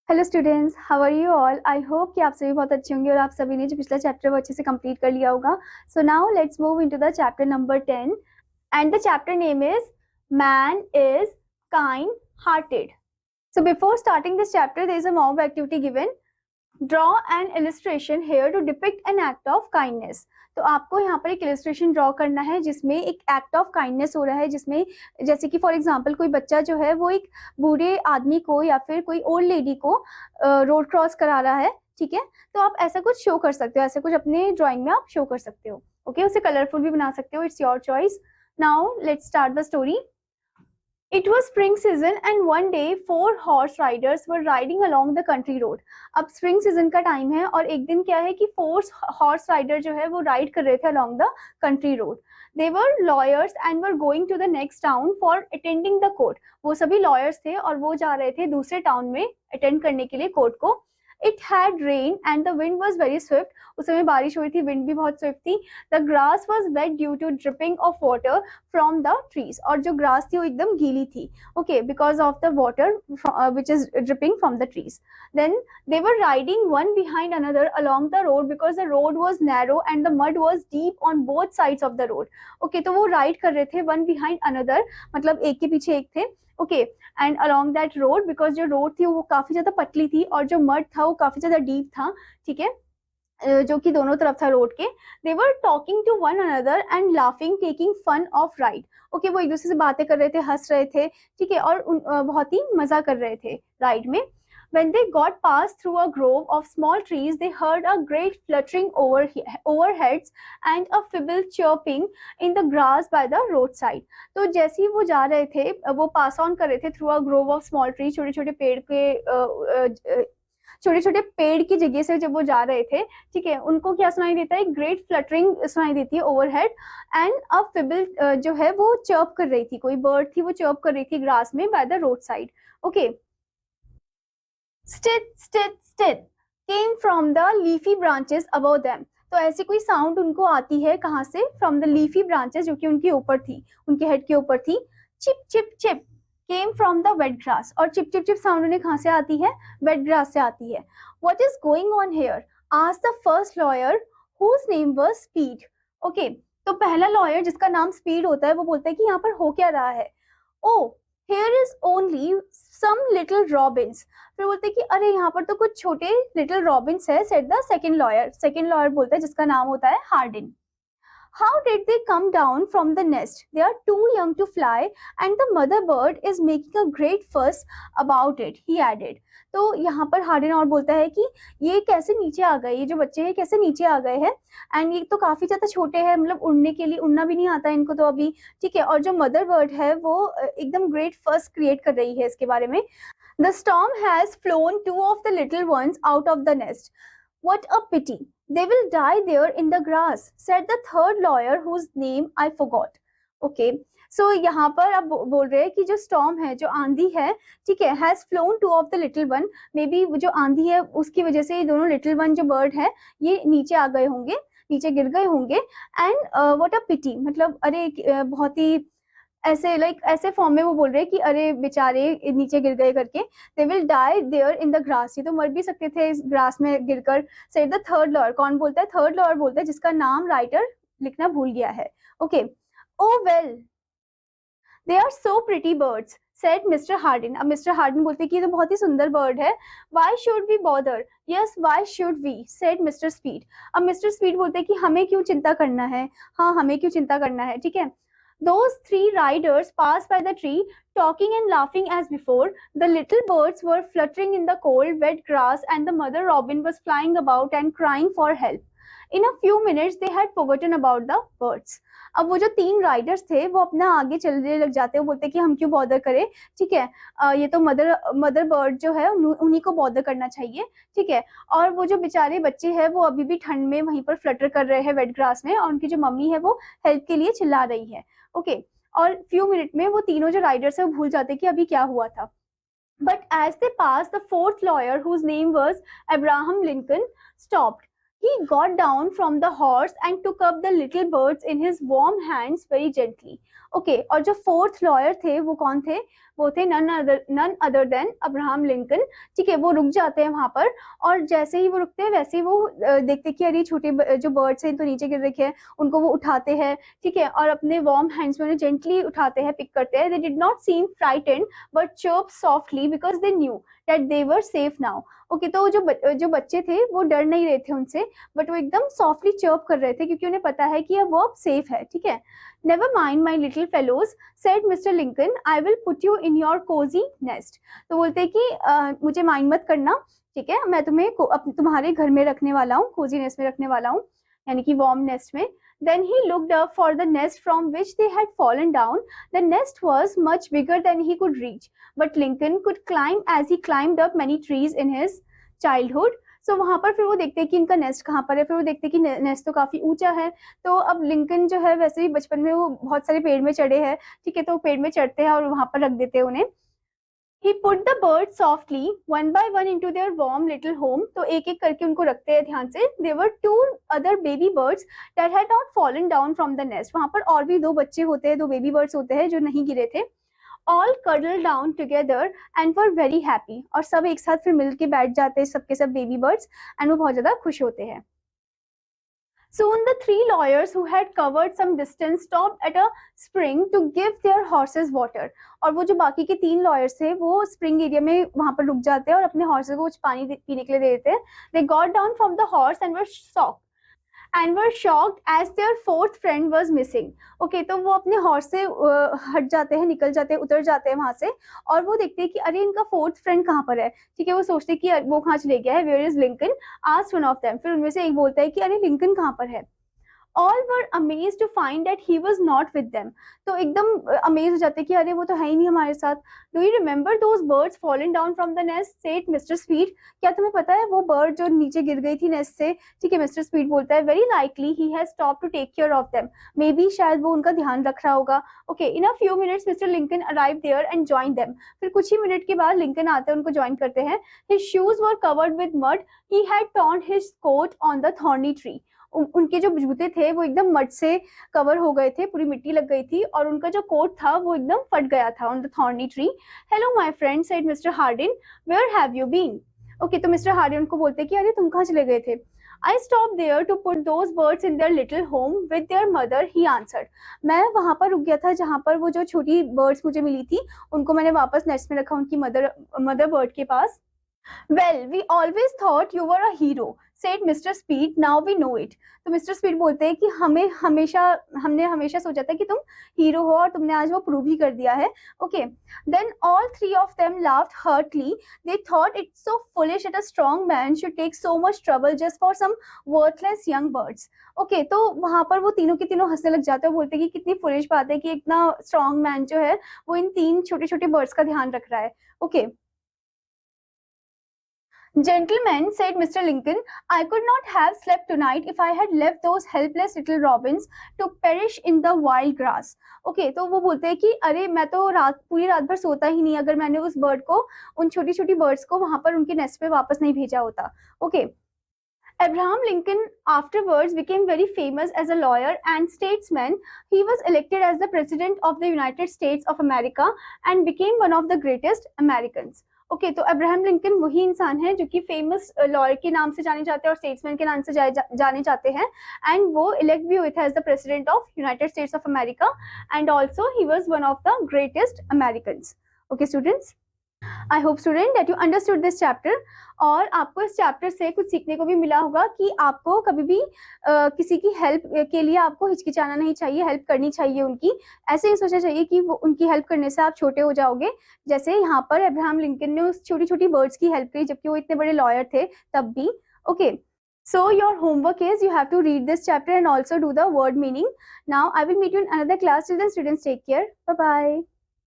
Hello students, how are you all. I hope कि आप सभी बहुत अच्छे होंगे और आप सभी ने जो पिछला चैप्टर वो अच्छे से कंप्लीट कर लिया होगा। So now let's move into the chapter number 10 and the chapter name is man is kind hearted. So before starting this chapter, there is a mob activity given. Draw an illustration here to depict an act of kindness. तो आपको यहाँ पर एक illustration draw करना है जिसमें एक act of kindness हो रहा है, जिसमें जैसे कि फॉर एग्जांपल कोई बच्चा जो है वो एक बूढ़े आदमी को या फिर कोई ओल्ड लेडी को रोड क्रॉस करा रहा है। ठीक है, तो आप ऐसा कुछ शो कर सकते हो, ऐसा कुछ अपने ड्राइंग में आप शो कर सकते हो। ओके, उसे कलरफुल भी बना सकते हो, it's your choice. Now let's start the story. It was spring season and one day 4 horse riders were riding along the country road. अब spring season का time है और एक दिन क्या है कि 4 horse rider जो है वो ride कर रहे थे along the country road. They were lawyers and were going to the next town for attending the court. वो सभी lawyers थे और वो जा रहे थे दूसरे town में attend करने के लिए court को। It had rained and the wind was very swift. उस समय बारिश हुई थी, wind भी बहुत swift थी. The grass was wet due to dripping of water from the trees. और जो grass थी वो एकदम गीली थी. Okay, because of the water which is dripping from the trees. Then they were riding one behind another along the road because the road was narrow and the mud was deep on both sides of the road. Okay, तो वो ride कर रहे थे one behind another, मतलब एक के पीछे एक थे. Okay, and along that road, because जो रोड थी वो काफी ज्यादा पतली थी और जो मड था वो काफी ज्यादा डीप था। ठीक है, जो कि दोनों तरफ था रोड के। They were talking to one another and laughing, taking fun of ride. Okay, वो एक दूसरे से बातें कर रहे थे, हंस रहे थे। ठीक है, और बहुत ही मजा कर रहे थे राइड में। When they got past through a grove of small trees, they heard a great fluttering overheads and a feeble chirping in the grass by the roadside. तो जैसे ही वो जा रहे थे, वो पास ऑन कर रहे थे through a Grove of small tree, छोटे छोटे पेड़ के छोटे छोटे पेड़ की जगह से जब वो जा रहे थे, ठीक है, उनको क्या सुनाई देता है? ग्रेट फ्लटरिंग सुनाई देती है ओवरहेड, एंड अ फिबल जो है वो चर्प कर रही थी, कोई बर्ड थी वो चर्प कर रही थी ग्रास में by the road side. Okay, स्टिट स्टिट स्टिट came from the leafy branches above them. तो ऐसी कोई साउंड उनको आती है कहाँ से? फ्रॉम द लीफी ब्रांचेस, जो कि उनके ऊपर थी, उनके हेड के ऊपर थी। Chip chip chip came from the wet grass, और चिप चिप चिप साउंड उन्हें कहाँ से आती है? वेट ग्रास से आती है। What is going on here? Asked the first lawyer whose name was Speed. Okay, तो पहला लॉयर जिसका नाम स्पीड होता है वो बोलता है कि यहाँ पर हो क्या रहा है? ओ, here is only some little robins. फिर बोलते कि अरे यहाँ पर तो कुछ छोटे little robins है, said the second lawyer. second lawyer बोलता है जिसका नाम होता है Hardin. How did they come down from the nest? They are too young to fly and the mother bird is making a great fuss about it, he added. तो यहाँ पर Hardin और बोलता है कि ये कैसे नीचे आ गए, ये जो बच्चे हैं कैसे नीचे आ गए हैं, एंड ये तो काफी ज्यादा छोटे हैं, मतलब उड़ने के लिए, उड़ना भी नहीं आता इनको तो अभी। ठीक है, और जो मदर बर्ड है वो एकदम ग्रेट फस क्रिएट कर रही है इसके बारे में। The storm has flown 2 of the little ones out of the nest. What a pity. They will die there in the grass, said the third lawyer whose name I forgot. Okay, so यहाँ पर अब बोल रहे हैं कि जो storm है, जो आंधी है, ठीक है, has flown 2 of the little one. Maybe जो आंधी है उसकी वजह से ये दोनों little one जो bird है ये नीचे आ गए होंगे, नीचे गिर गए होंगे। And what a pity, मतलब अरे बहुत ही ऐसे लाइक ऐसे फॉर्म में वो बोल रहे हैं कि अरे बेचारे नीचे गिर गए करके। They will die there in the grass, ये तो मर भी सकते थे इस ग्रास में गिरकर। सेड द थर्ड लॉयर, कौन बोलता है? थर्ड लॉयर बोलता है जिसका नाम राइटर लिखना भूल गया है। Okay, oh well they are so pretty birds, said mister Hardin. अब मिस्टर हार्डिन बोलते हैं कि ये तो बहुत ही सुंदर बर्ड है। Why should we bother? Yes, why should we, said mister Speed. अब मिस्टर स्पीड बोलते हैं कि हमें क्यों चिंता करना है, हाँ हमें क्यों चिंता करना है। ठीक है, those 3 riders passed by the tree, talking and laughing as before. The little birds were fluttering in the cold, wet grass, and the mother robin was flying about and crying for help. In a few minutes, they had forgotten about the birds. अब वो जो 3 Riders थे वो अपना आगे चलने लग जाते हैं, वो बोलते कि हम क्यों बॉदर करें। ठीक है, ये तो मदर बर्ड जो है उन्हीं को बॉदर करना चाहिए। ठीक है, और वो जो बेचारे बच्चे हैं वो अभी भी ठंड में वहीं पर फ्लटर कर रहे हैं वेट ग्रास में, और उनकी जो मम्मी है वो हेल्प के लिए चिल्ला रही है। ओके, और फ्यू मिनट में वो तीनों जो राइडर्स है वो भूल जाते कि अभी क्या हुआ था। But as they passed, the fourth lawyer, whose name was Abraham Lincoln, stopped. He got down from the horse and took up the little birds in his warm hands very gently. Okay, और जो fourth lawyer थे वो कौन थे? वो थे none other than Abraham Lincoln. ठीक है, वो रुक जाते हैं वहां पर, और जैसे ही वो रुकते हैं वैसे ही वो देखते कि अरे छोटे जो बर्ड्स हैं तो नीचे गिर रखे हैं, उनको वो उठाते हैं। ठीक है, और अपने वार्म हैंड्स में जेंटली उठाते हैं, पिक करते हैं। They did not seem frightened but chirp softly because they knew that they were safe now. Okay, तो जो बच्चे थे वो डर नहीं रहे थे उनसे, बट वो एकदम सॉफ्टली चर्प कर रहे थे क्योंकि उन्हें पता है कि अब वो अब सेफ है। ठीक है, never mind my little fellows said mister Lincoln, I will put you in your cosy nest. तो बोलते हैं कि मुझे माइंड मत करना, ठीक है, मैं तुम्हें तुम्हारे घर में रखने वाला हूँ, कोजी नेस्ट में रखने वाला हूँ, यानी कि वार्म नेस्ट में। Then he looked up for the nest from which they had fallen down. The nest was much bigger than he could reach, but Lincoln could climb as he climbed up many trees in his childhood. So वहां पर फिर वो देखते हैं कि इनका nest कहाँ पर है, फिर वो देखते हैं कि नेस्ट तो काफी ऊंचा है। तो अब लिंकन जो है वैसे ही बचपन में वो बहुत सारे पेड़ में चढ़े हैं, ठीक है, तो पेड़ में चढ़ते हैं और वहां पर रख देते हैं उन्हें। He put the birds softly one by one into their warm little home. तो एक एक करके उनको रखते हैं ध्यान से। There were two other baby birds that had not fallen down from the nest. वहां पर और भी दो बच्चे होते हैं, दो बेबी बर्ड्स होते हैं जो नहीं गिरे थे। All cuddled down together and were very happy. और सब एक साथ फिर मिलके बैठ जाते हैं सबके सब बेबी बर्ड्स, एंड वो बहुत ज्यादा खुश होते हैं। Soon the three lawyers who had covered some distance stopped at a spring to give their horses water. और वो जो बाकी के 3 लॉयर्स थे वो स्प्रिंग एरिया में वहां पर रुक जाते हैं और अपने हॉर्सेस को कुछ पानी पीने के लिए दे देते हैं। They got down from the horse and were shocked as their fourth friend was missing. Okay, तो वो अपने हॉर्स से हट जाते हैं, निकल जाते हैं, उतर जाते हैं वहां से, और वो देखते हैं कि अरे इनका फोर्थ फ्रेंड कहाँ पर है। ठीक है, वो सोचते हैं कि वो कहाँ चले गया है, where is Lincoln, asked one of them. फिर उनमें से एक बोलता है कि अरे लिंकन कहाँ पर है। All were amazed to find that he was not with them. तो एकदम अमेज हो जाते कि अरे वो तो है ही नहीं हमारे साथ। Do you remember those birds falling down from the nest? said Mr. Speed. क्या तुम्हें पता है वो बर्ड जो नीचे गिर गई थी नेस्ट से? ठीक है, मिस्टर स्पीड बोलता है very likely he has stopped to take care of them. Maybe शायद वो उनका ध्यान रख रहा होगा। Okay, in a few minutes Mr. Lincoln arrived there and joined them. फिर कुछ ही मिनट के बाद लिंकन आते हैं, उनको ज्वाइन करते हैं। His shoes were covered with mud. He had torn his coat on the thorny tree. उनके जो जूते थे वो एकदम मड से कवर हो गए थे, पूरी मिट्टी लग गई थी, और उनका जो कोट था वो एकदम फट गया था on the thorny tree. Hello my friend said mister Hardin, where have you been. Okay, तो मिस्टर हार्डिन उनको बोलते कि अरे तुम कहाँ चले गए थे। I stopped there to put those birds in their little home with their mother, he answered. मैं वहां पर रुक गया था जहां पर वो जो छोटी बर्ड्स मुझे मिली थी उनको मैंने वापस नेस्ट में रखा उनकी मदर बर्ड के पास। Well, we always thought you were a hero, said Mr. Speed. Now we know it. तो मिस्टर स्पीड बोलते हैं कि हमने हमेशा सोचा था कि तुम हीरो हो और तुमने आज वो प्रूव ही कर दिया है। Okay. Then all three of them laughed heartily. They thought it's so foolish that a strong man should take so much trouble just for some worthless young birds. Okay, तो वहां पर वो तीनों के तीनों हंसने लग जाते हैं, बोलते हैं कि कितनी फुलिश बात है कि इतना स्ट्रॉन्ग मैन जो है वो इन 3 छोटे छोटे बर्ड्स का ध्यान रख रहा है। Okay. Gentlemen, said Mr. Lincoln, I could not have slept tonight if I had left those helpless little robins to perish in the wild grass. Okay, तो वो बोलते हैं कि अरे मैं तो पूरी रात भर सोता ही नहीं अगर मैंने उस बर्ड को, उन छोटी छोटी बर्ड्स को वहां पर उनके नेस्ट पे वापस नहीं भेजा होता। Okay. Abraham Lincoln afterwards became very famous as a lawyer and statesman. He was elected as the President of the United States of America and became one of the greatest Americans. Okay, तो Abraham Lincoln वही इंसान है जो कि famous lawyer के नाम से जाने जाते हैं और स्टेट्समैन के नाम से जाने जाते हैं, एंड वो इलेक्ट भी हुए थे as the president of United States of America, and also he was one of the greatest Americans. Okay students, I hope student that you understood this chapter, और आपको इस चैप्टर से कुछ सीखने को भी मिला होगा कि आपको कभी भी किसी की हेल्प के लिए आपको हिचकिचाना नहीं चाहिए, हेल्प करनी चाहिए उनकी। ऐसे ही सोचना चाहिए कि वो उनकी हेल्प करने से आप छोटे हो जाओगे, जैसे यहाँ पर अब्राहम लिंकन ने उस छोटी छोटी बर्ड्स की हेल्प की जबकि वो इतने बड़े लॉयर थे तब भी। Okay, so your homework is you have to read this chapter and also do the word meaning. Now I will meet you in another class. Till then students, take care. Bye bye.